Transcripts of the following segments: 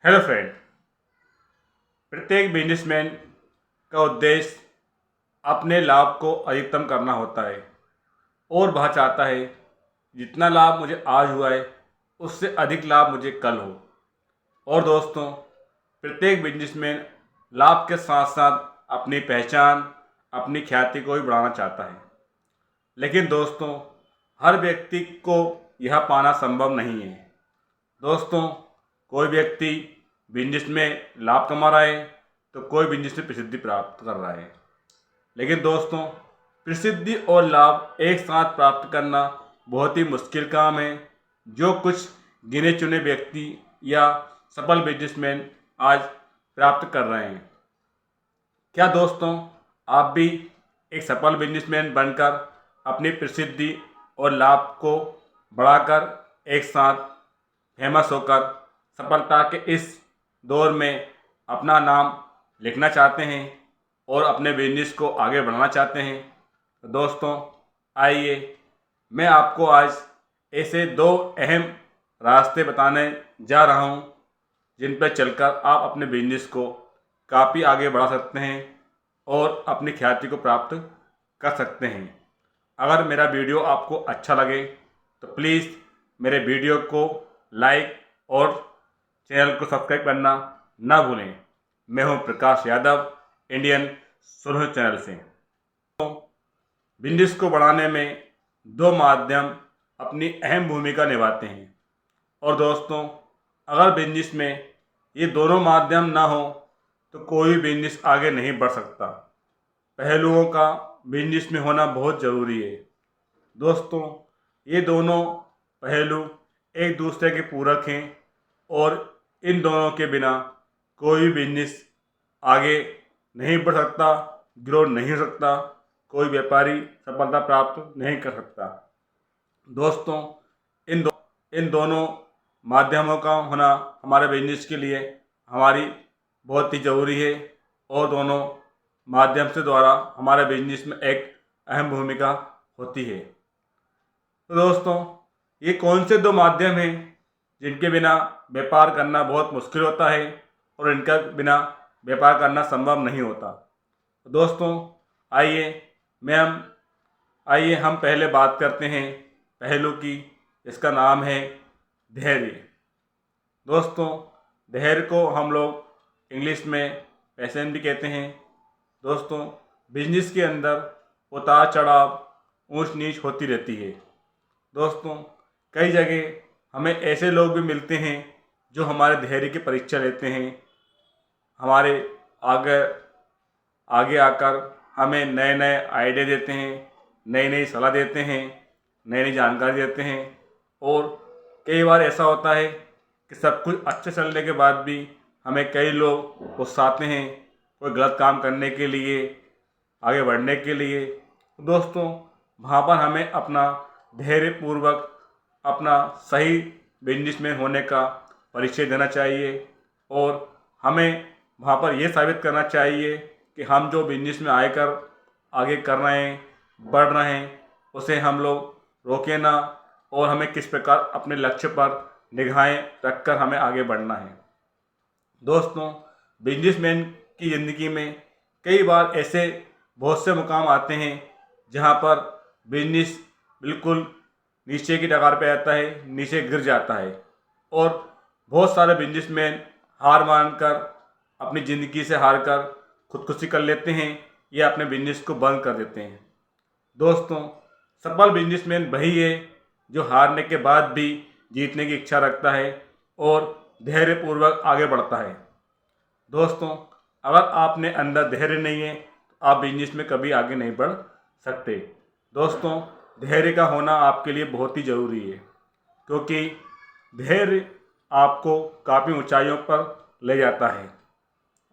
Hello friend. प्रत्येक businessman का उद्देश्य अपने लाभ को अधिकतम करना होता है और वह चाहता है जितना लाभ मुझे आज हुआ है उससे अधिक लाभ मुझे कल हो। और दोस्तों, प्रत्येक बिजनेसमैन लाभ के साथ साथ अपनी पहचान, अपनी ख्याति को भी बढ़ाना चाहता है। लेकिन दोस्तों, हर व्यक्ति को यह पाना संभव नहीं है। दोस्तों, कोई व्यक्ति बिजनेस में लाभ कमा रहा है तो कोई बिजनेस में प्रसिद्धि प्राप्त कर रहा है। लेकिन दोस्तों, प्रसिद्धि और लाभ एक साथ प्राप्त करना बहुत ही मुश्किल काम है, जो कुछ गिने चुने व्यक्ति या सफल बिजनेसमैन आज प्राप्त कर रहे हैं। क्या दोस्तों, आप भी एक सफल बिजनेसमैन बनकर अपनी प्रसिद्धि और लाभ को बढ़ाकर एक साथ फेमस होकर सफलता के इस दौर में अपना नाम लिखना चाहते हैं और अपने बिजनेस को आगे बढ़ाना चाहते हैं? तो दोस्तों, आइए मैं आपको आज ऐसे दो अहम रास्ते बताने जा रहा हूं जिन पर चलकर आप अपने बिजनेस को काफ़ी आगे बढ़ा सकते हैं और अपनी ख्याति को प्राप्त कर सकते हैं। अगर मेरा वीडियो आपको अच्छा लगे तो प्लीज़ मेरे वीडियो को लाइक और चैनल को सब्सक्राइब करना ना भूलें। मैं हूं Prakash Yadav, Indian solution channel से। बिजनेस को बढ़ाने में दो माध्यम अपनी अहम भूमिका निभाते हैं। और दोस्तों, अगर बिजनेस में ये दोनों माध्यम ना हो तो कोई भी बिजनेस आगे नहीं बढ़ सकता। पहलुओं का बिजनेस में होना बहुत ज़रूरी है। दोस्तों, ये दोनों पहलू एक दूसरे के पूरक हैं और इन दोनों के बिना कोई भी बिजनेस आगे नहीं बढ़ सकता, ग्रो नहीं हो सकता, कोई व्यापारी सफलता प्राप्त नहीं कर सकता। दोस्तों, इन दोनों माध्यमों का होना हमारे बिजनेस के लिए हमारी बहुत ही ज़रूरी है और दोनों माध्यम से द्वारा हमारे बिजनेस में एक अहम भूमिका होती है। तो दोस्तों, ये कौन से दो माध्यम हैं जिनके बिना व्यापार करना बहुत मुश्किल होता है और इनका बिना व्यापार करना संभव नहीं होता? तो दोस्तों, आइए हम पहले बात करते हैं पहलू की। इसका नाम है धैर्य। दोस्तों, धैर्य को हम लोग इंग्लिश में पैशन भी कहते हैं। दोस्तों, बिजनेस के अंदर उतार चढ़ाव, ऊंच नीच होती रहती है। दोस्तों, कई जगह हमें ऐसे लोग भी मिलते हैं जो हमारे धैर्य की परीक्षा लेते हैं, हमारे आगे आगे आकर हमें नए नए आइडिया देते हैं, नई नई सलाह देते हैं, नई नई जानकारी देते हैं। और कई बार ऐसा होता है कि सब कुछ अच्छे चलने के बाद भी हमें कई लोग उकसाते हैं कोई गलत काम करने के लिए, आगे बढ़ने के लिए। दोस्तों, वहाँ पर हमें अपना धैर्यपूर्वक अपना सही बिजनेसमैन होने का परिचय देना चाहिए और हमें वहाँ पर यह साबित करना चाहिए कि हम जो बिजनेस में आगे कर रहे हैं, बढ़ रहे हैं, उसे हम लोग रोकें ना और हमें किस प्रकार अपने लक्ष्य पर निगाहें रखकर हमें आगे बढ़ना है। दोस्तों, बिजनेसमैन की ज़िंदगी में कई बार ऐसे बहुत से मुकाम आते हैं जहां पर बिजनेस बिल्कुल नीचे की डगार पे आता है, नीचे गिर जाता है और बहुत सारे बिजनेसमैन हार मानकर, अपनी ज़िंदगी से हार कर खुदकुशी कर लेते हैं या अपने बिजनेस को बंद कर देते हैं। दोस्तों, सफल बिजनेसमैन वही है जो हारने के बाद भी जीतने की इच्छा रखता है और धैर्यपूर्वक आगे बढ़ता है। दोस्तों, अगर आपने अंदर धैर्य नहीं है तो आप बिजनेस में कभी आगे नहीं बढ़ सकते। दोस्तों, धैर्य का होना आपके लिए बहुत ही ज़रूरी है, क्योंकि धैर्य आपको काफ़ी ऊंचाइयों पर ले जाता है।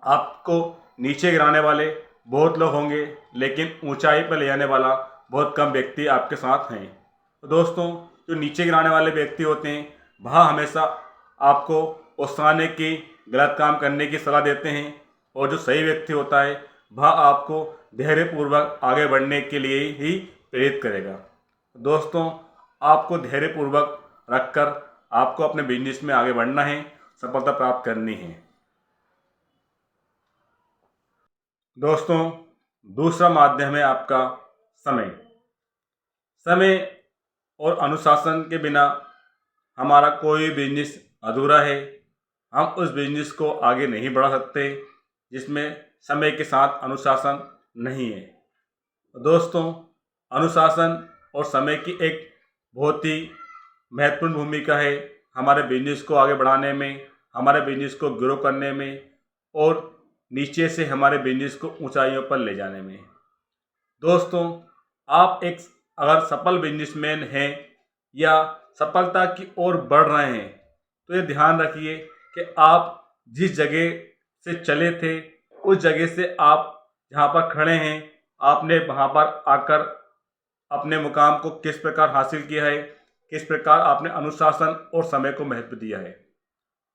आपको नीचे गिराने वाले बहुत लोग होंगे, लेकिन ऊंचाई पर ले जाने वाला बहुत कम व्यक्ति आपके साथ हैं। तो दोस्तों, जो नीचे गिराने वाले व्यक्ति होते हैं वह हमेशा आपको उकसाने की, गलत काम करने की सलाह देते हैं और जो सही व्यक्ति होता है वह आपको धैर्यपूर्वक आगे बढ़ने के लिए ही प्रेरित करेगा। दोस्तों, आपको धैर्यपूर्वक रखकर आपको अपने बिजनेस में आगे बढ़ना है, सफलता प्राप्त करनी है। दोस्तों, दूसरा माध्यम है आपका समय। समय और अनुशासन के बिना हमारा कोई बिजनेस अधूरा है। हम उस बिजनेस को आगे नहीं बढ़ा सकते जिसमें समय के साथ अनुशासन नहीं है। दोस्तों, अनुशासन और समय की एक बहुत ही महत्वपूर्ण भूमिका है हमारे बिजनेस को आगे बढ़ाने में, हमारे बिजनेस को ग्रो करने में और नीचे से हमारे बिजनेस को ऊंचाइयों पर ले जाने में। दोस्तों, आप एक अगर सफल बिजनेसमैन हैं या सफलता की ओर बढ़ रहे हैं तो ये ध्यान रखिए कि आप जिस जगह से चले थे उस जगह से आप जहाँ पर खड़े हैं आपने वहाँ पर आकर अपने मुकाम को किस प्रकार हासिल किया है, किस प्रकार आपने अनुशासन और समय को महत्व दिया है।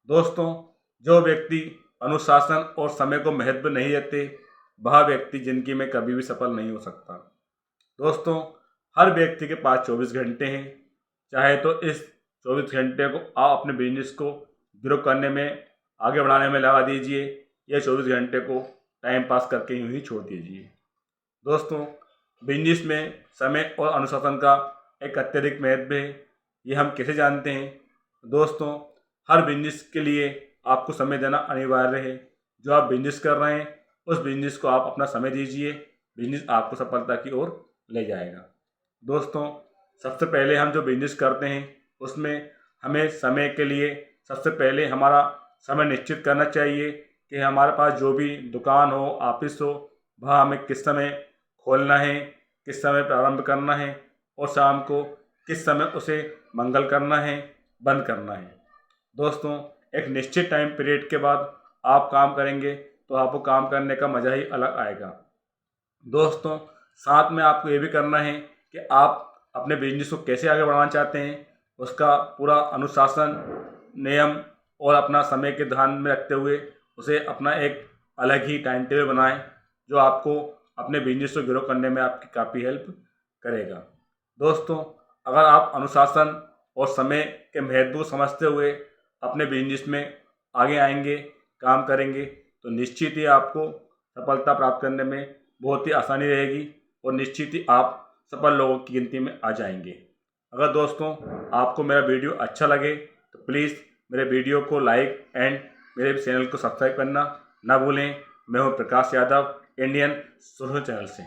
दोस्तों, जो व्यक्ति अनुशासन और समय को महत्व नहीं देते वह व्यक्ति जिंदगी में कभी भी सफल नहीं हो सकता। दोस्तों, हर व्यक्ति के पास 24 घंटे हैं। चाहे तो इस 24 घंटे को आप अपने बिजनेस को ग्रो करने में, आगे बढ़ाने में लगा दीजिए या 24 घंटे को टाइम पास करके यूँ ही छोड़ दीजिए। दोस्तों, बिजनेस में समय और अनुशासन का एक अत्यधिक महत्व है। ये हम कैसे जानते हैं? दोस्तों, हर बिजनेस के लिए आपको समय देना अनिवार्य है। जो आप बिजनेस कर रहे हैं उस बिजनेस को आप अपना समय दीजिए, बिजनेस आपको सफलता की ओर ले जाएगा। दोस्तों, सबसे पहले हम जो बिजनेस करते हैं उसमें हमें समय के लिए सबसे पहले हमारा समय निश्चित करना चाहिए कि हमारे पास जो भी दुकान हो, ऑफिस हो, वह हमें किस समय खोलना है, किस समय प्रारंभ करना है और शाम को किस समय उसे मंगल करना है, बंद करना है। दोस्तों, एक निश्चित टाइम पीरियड के बाद आप काम करेंगे तो आपको काम करने का मज़ा ही अलग आएगा। दोस्तों, साथ में आपको ये भी करना है कि आप अपने बिजनेस को कैसे आगे बढ़ाना चाहते हैं उसका पूरा अनुशासन, नियम और अपना समय के ध्यान में रखते हुए उसे अपना एक अलग ही टाइम टेबल बनाएं जो आपको अपने बिजनेस को ग्रो करने में आपकी काफ़ी हेल्प करेगा। दोस्तों, अगर आप अनुशासन और समय के महत्व को समझते हुए अपने बिजनेस में आगे आएंगे, काम करेंगे तो निश्चित ही आपको सफलता प्राप्त करने में बहुत ही आसानी रहेगी और निश्चित ही आप सफल लोगों की गिनती में आ जाएंगे। अगर दोस्तों आपको मेरा वीडियो अच्छा लगे तो प्लीज़ मेरे वीडियो को लाइक एंड मेरे चैनल को सब्सक्राइब करना ना भूलें। मैं हूं Prakash Yadav, Indian social channel से।